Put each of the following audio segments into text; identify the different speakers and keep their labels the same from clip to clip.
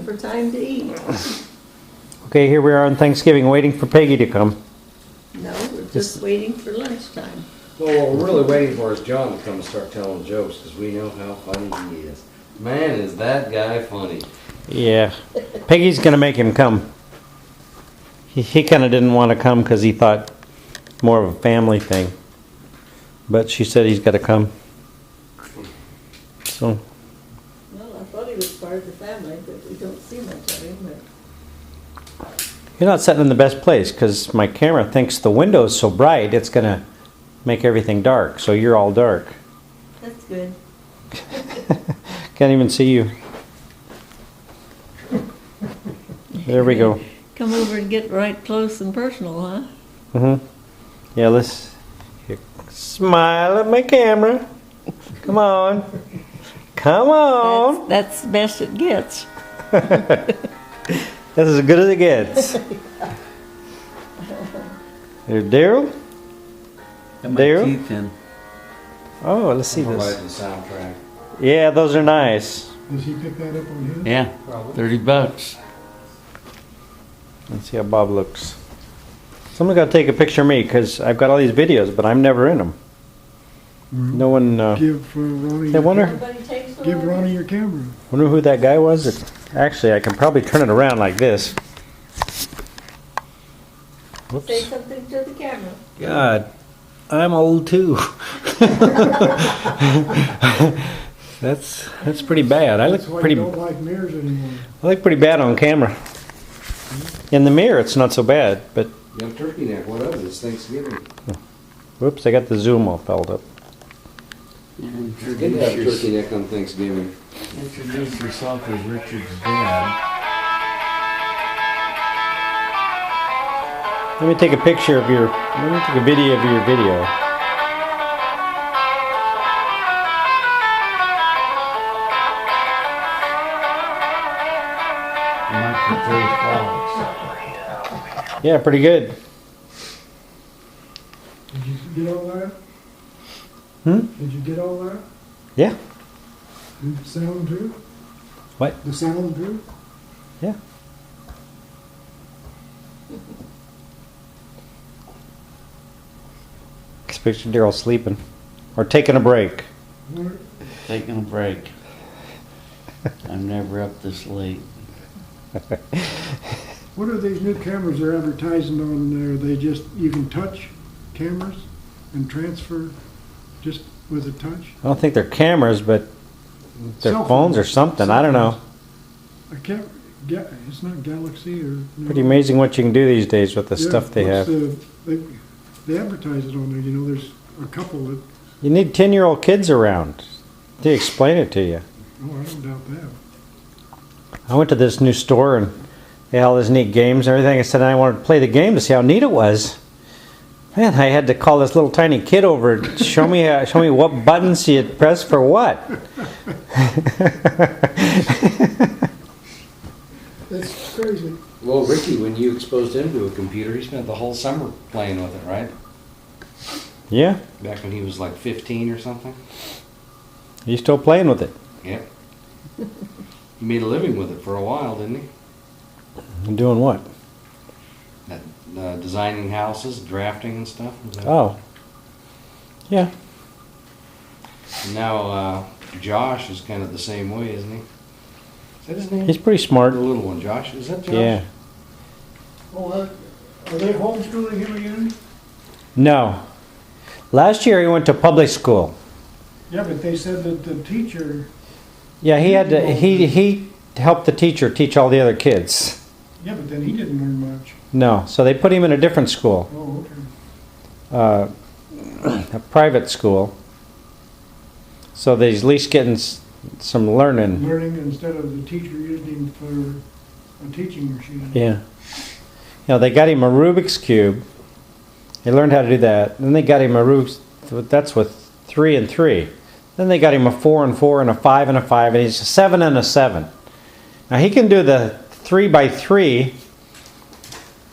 Speaker 1: for time to eat.
Speaker 2: Okay, here we are on Thanksgiving waiting for Peggy to come.
Speaker 1: No, we're just waiting for lunchtime.
Speaker 3: Well, what we're really waiting for is John to come and start telling jokes, because we know how funny he is. Man, is that guy funny.
Speaker 2: Yeah, Peggy's gonna make him come. He kind of didn't want to come because he thought more of a family thing. But she said he's got to come. So,
Speaker 1: Well, I thought he was part of the family, but we don't see much of him. But
Speaker 2: you're not sitting in the best place because my camera thinks the window is so bright it's going to make everything dark. So you're all dark.
Speaker 1: that's good.
Speaker 2: Can't even see you. There we go.
Speaker 1: Come over and get right close and personal, huh?
Speaker 2: Mm-hmm. Yeah, let's here, smile at my camera. Come on. Come on.
Speaker 1: That's the best it gets.
Speaker 2: That's as good as it gets. There's Daryl.
Speaker 4: Got my
Speaker 2: Daryl?
Speaker 4: teeth in.
Speaker 2: Oh, let's see
Speaker 3: Providing
Speaker 2: this.
Speaker 3: the soundtrack.
Speaker 2: Yeah, those are nice.
Speaker 5: Does he pick that up on his?
Speaker 4: Yeah, $30.
Speaker 2: Let's see how Bob looks. Someone got to take a picture of me because I've got all these videos, but I'm never in them. No one.
Speaker 5: Give Ronnie.
Speaker 2: I wonder.
Speaker 1: Everybody takes one.
Speaker 5: Give Ronnie your camera.
Speaker 2: Wonder who that guy was. Actually, I can probably turn it around like this.
Speaker 1: Say
Speaker 2: Whoops.
Speaker 1: something to the camera.
Speaker 2: God, I'm old too. That's pretty bad. I
Speaker 5: That's why
Speaker 2: look pretty.
Speaker 5: you don't like mirrors anymore.
Speaker 2: I look pretty bad on camera. In the mirror, it's not so bad, but
Speaker 3: Young turkey neck, what of it? It's Thanksgiving.
Speaker 2: whoops, I got the zoom all felled up.
Speaker 3: It's good to have a turkey neck on Thanksgiving.
Speaker 4: Introduce yourself as Richard's dad.
Speaker 2: Let me take a picture of your. Let me take a video of your video.
Speaker 4: Michael J. Fox.
Speaker 2: Yeah, pretty good.
Speaker 5: Did you get all that?
Speaker 2: Hmm?
Speaker 5: Did you get all that?
Speaker 2: Yeah.
Speaker 5: The sound too?
Speaker 2: What?
Speaker 5: The sound too?
Speaker 2: Yeah. Picture Daryl sleeping or taking a break.
Speaker 5: What,
Speaker 4: Taking a break. I'm never up this late.
Speaker 5: what are these new cameras they're advertising on there? They just, you can touch cameras and transfer just with a touch?
Speaker 2: I don't think they're cameras, but they're
Speaker 5: Cell
Speaker 2: phones or
Speaker 5: phones.
Speaker 2: something.
Speaker 5: Cell
Speaker 2: I don't know.
Speaker 5: phones. I can't, it's not Galaxy or. no.
Speaker 2: Pretty amazing what you can do these days with the
Speaker 5: Yeah,
Speaker 2: stuff they
Speaker 5: what's
Speaker 2: have.
Speaker 5: They advertise it on there, you know, there's a couple that,
Speaker 2: You need 10-year-old kids around to explain it to you.
Speaker 5: oh, I don't doubt that.
Speaker 2: I went to this new store and they had all these neat games and everything. I said I wanted to play the game to see how neat it was. Man, I had to call this little tiny kid over to show me what buttons you press for what.
Speaker 5: That's crazy.
Speaker 3: Well, Ricky, when you exposed him to a computer, he spent the whole summer playing with it, right?
Speaker 2: Yeah,
Speaker 3: Back when he was like 15 or something.
Speaker 2: he's still playing with it.
Speaker 3: Yep. He made a living with it for a while, didn't he?
Speaker 2: Doing what?
Speaker 3: Designing houses, drafting and stuff. Was that-
Speaker 2: Oh. Yeah.
Speaker 3: And now Josh is kind of the same way, isn't he? Is that his name?
Speaker 2: He's pretty smart.
Speaker 3: The little one, Josh. Is that Josh?
Speaker 2: Yeah.
Speaker 5: Oh, are they homeschooling him again?
Speaker 2: No. Last year he went to public school.
Speaker 5: Yeah, but they said that the teacher,
Speaker 2: Yeah, he had to, he helped the teacher teach all the other kids.
Speaker 5: yeah, but then he didn't learn much.
Speaker 2: No, so they put him in a different school,
Speaker 5: Oh, okay.
Speaker 2: a private school. So that he's at least getting some learning.
Speaker 5: Learning instead of the teacher using him for a teaching machine.
Speaker 2: Yeah. You know, they got him a Rubik's Cube. He learned how to do that. Then they got him a Rubik's, that's with 3 and 3. Then they got him a 4 and 4 and a 5 and a 5, and he's a 7 and a 7. Now he can do the 3 by 3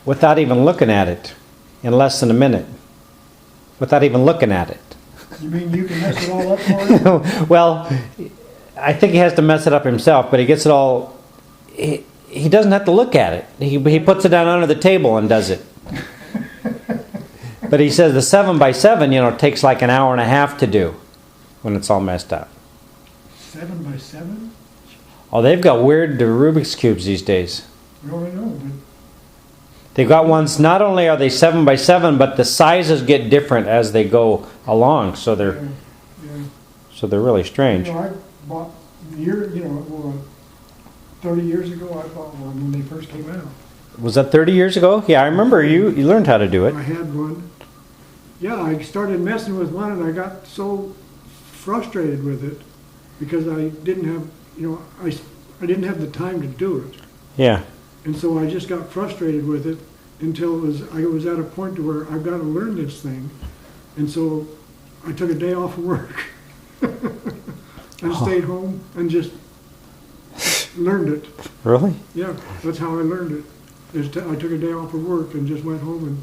Speaker 2: without even looking at it in less than a minute. Without even looking at it.
Speaker 5: You mean you can mess it all up for him?
Speaker 2: Well, I think he has to mess it up himself, but he gets it all he doesn't have to look at it. He puts it down under the table and does it. But he says the 7x7, you know, takes like an hour and a half to do when it's all messed up.
Speaker 5: 7x7?
Speaker 2: Oh, they've got weird Rubik's Cubes these days.
Speaker 5: No, I know, but
Speaker 2: They've got ones, not only are they 7x7, but the sizes get different as they go along, so they're really strange.
Speaker 5: you know, I bought 30 years ago, I bought one when they first came out.
Speaker 2: Was that 30 years ago? Yeah, I remember you learned how to do it.
Speaker 5: I had one. Yeah, I started messing with one and I got so frustrated with it because I didn't have, I didn't have the time to do it.
Speaker 2: Yeah.
Speaker 5: And so I just got frustrated with it until I was at a point to where I've got to learn this thing. And so I took a day off of work and stayed home and just learned it.
Speaker 2: Really?
Speaker 5: Yeah, that's how I learned it. I took a day off of work and just went home and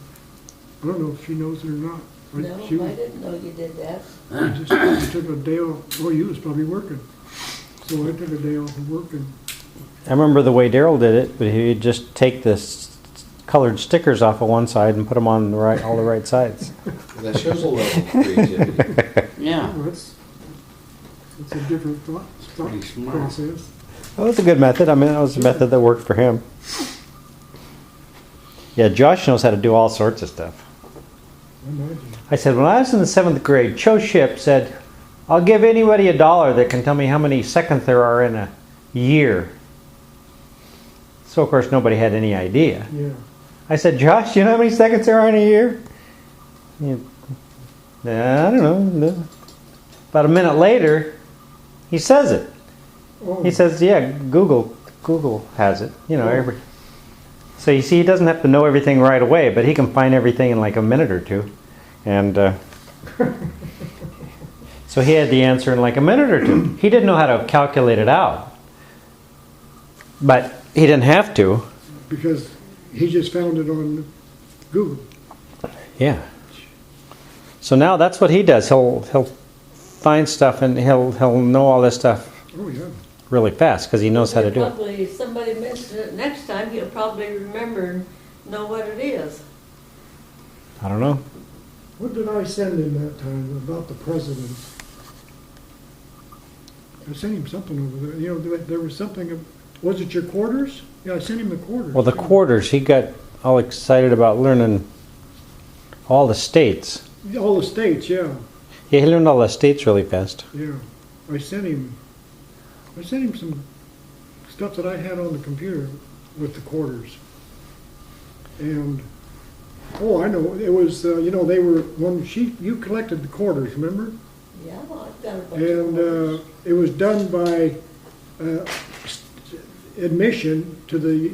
Speaker 5: I don't know if she knows it or not.
Speaker 1: No, I didn't know you did that.
Speaker 5: I took a day off. Well, you was probably working. So I took a day off of work and
Speaker 2: I remember the way Daryl did it, but he'd just take the colored stickers off of one side and put them on all the right sides.
Speaker 3: That shows a level of creativity.
Speaker 4: Yeah.
Speaker 5: it's a different thought
Speaker 4: Pretty smart.
Speaker 5: process.
Speaker 2: That was a good method. I mean, that was a method that worked for him. Yeah, Josh knows how to do all sorts of stuff.
Speaker 5: Imagine.
Speaker 2: I said, when I was in the 7th grade, Cho Ship said, I'll give anybody $1 that can tell me how many seconds there are in a year. So, of course, nobody had any idea.
Speaker 5: Yeah.
Speaker 2: I said, Josh, do you know how many seconds there are in a year? I don't know. About a minute later, he says it.
Speaker 5: Oh,
Speaker 2: He says, yeah, Google has it. You know, so you see, he doesn't have to know everything right away, but he can find everything in like a minute or two. And so he had the answer in like a minute or two. He didn't know how to calculate it out. But he didn't have to.
Speaker 5: because he just found it on Google.
Speaker 2: Yeah. So now that's what he does. He'll find stuff and he'll know all this stuff
Speaker 5: Oh, yeah.
Speaker 2: really fast because he knows how to do it.
Speaker 1: Probably, if somebody mentions it next time, he'll probably remember and know what it is.
Speaker 2: I don't know.
Speaker 5: What did I send him that time about the president? I sent him something over there. You know, there was something. Was it your quarters? Yeah, I sent him the quarters.
Speaker 2: Well, the quarters, he got all excited about learning all the states.
Speaker 5: All the states, yeah.
Speaker 2: Yeah, he learned all the states really fast.
Speaker 5: Yeah. I sent him some stuff that I had on the computer with the quarters. And, oh, I know, it was, they were, you collected the quarters, remember?
Speaker 1: Yeah, well, I've got a bunch of
Speaker 5: And
Speaker 1: orders.
Speaker 5: it was done by admission to the,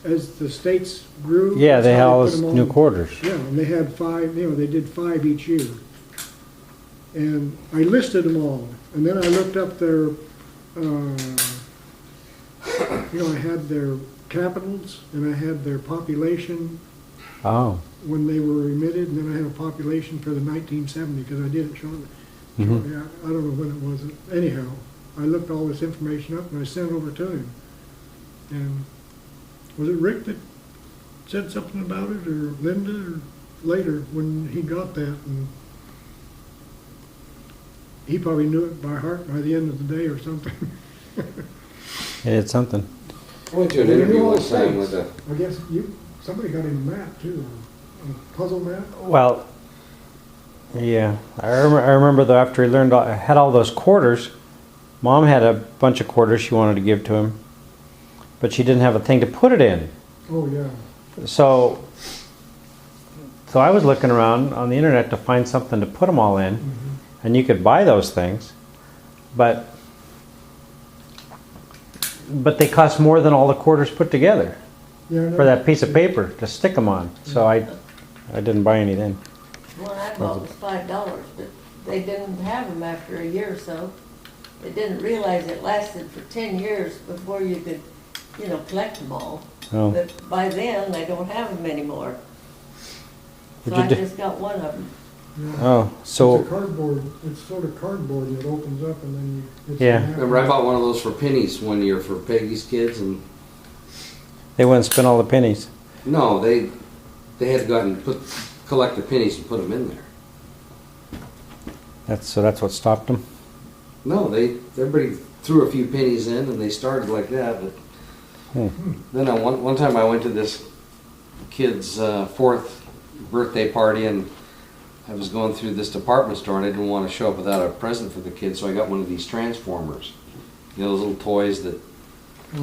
Speaker 5: as the states grew.
Speaker 2: Yeah, they
Speaker 5: that's
Speaker 2: had
Speaker 5: how
Speaker 2: all
Speaker 5: put
Speaker 2: those
Speaker 5: them
Speaker 2: new
Speaker 5: on.
Speaker 2: quarters.
Speaker 5: Yeah, and they had 5, they did 5 each year. And I listed them all. And then I looked up their, I had their capitals and I had their population
Speaker 2: Oh.
Speaker 5: when they were emitted, and then I had a population for the 1970 because I did it shortly.
Speaker 2: Mhm.
Speaker 5: I don't know when it was. Anyhow, I looked all this information up and I sent it over to him. And was it Rick that said something about it, or Linda, or later when he got that? And he probably knew it by heart by the end of the day or something.
Speaker 2: He did something.
Speaker 3: I went to an
Speaker 5: Well, you
Speaker 3: interview
Speaker 5: know all
Speaker 3: one
Speaker 5: the
Speaker 3: time
Speaker 5: states.
Speaker 3: with a,
Speaker 5: I guess somebody got him a map too, a puzzle map.
Speaker 2: Well, yeah, I remember though after he had all those quarters, Mom had a bunch of quarters she wanted to give to him, but she didn't have a thing to put it in.
Speaker 5: Oh yeah.
Speaker 2: So I was looking around on the internet to find something to put them all in, and you could buy those things, but they cost more than all the quarters put together
Speaker 5: Yeah, I know.
Speaker 2: for that piece of paper to stick them on. So I didn't buy any then.
Speaker 1: The one I bought was $5, but they didn't have them after a year or so. They didn't realize it lasted for 10 years before you could, collect them all.
Speaker 2: Oh.
Speaker 1: But by then, they don't have them anymore. So
Speaker 2: Would you
Speaker 1: I
Speaker 2: do-
Speaker 1: just got one of them.
Speaker 5: Yeah.
Speaker 2: Oh,
Speaker 5: It's
Speaker 2: so
Speaker 5: a cardboard. It's sort of cardboard that opens up and then it's
Speaker 2: Yeah.
Speaker 5: a map.
Speaker 3: remember I bought one of those for pennies one year for Peggy's kids, and
Speaker 2: They wouldn't spend all the pennies.
Speaker 3: No, they had to go out and collect the pennies and put them in there.
Speaker 2: That's what stopped them.
Speaker 3: No, everybody threw a few pennies in and they started like that. But then one time I went to this kid's 4th birthday party, and I was going through this department store and I didn't want to show up without a present for the kid, so I got one of these transformers. You know, those little toys that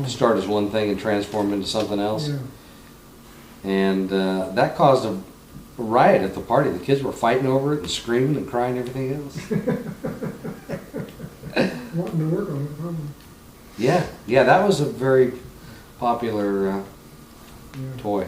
Speaker 3: start as one thing and transform into something else.
Speaker 5: Yeah.
Speaker 3: And that caused a riot at the party. The kids were fighting over it and screaming and crying and everything else.
Speaker 5: Wanting to work on it, probably.
Speaker 3: Yeah, that was a very popular
Speaker 5: Yeah.
Speaker 3: toy.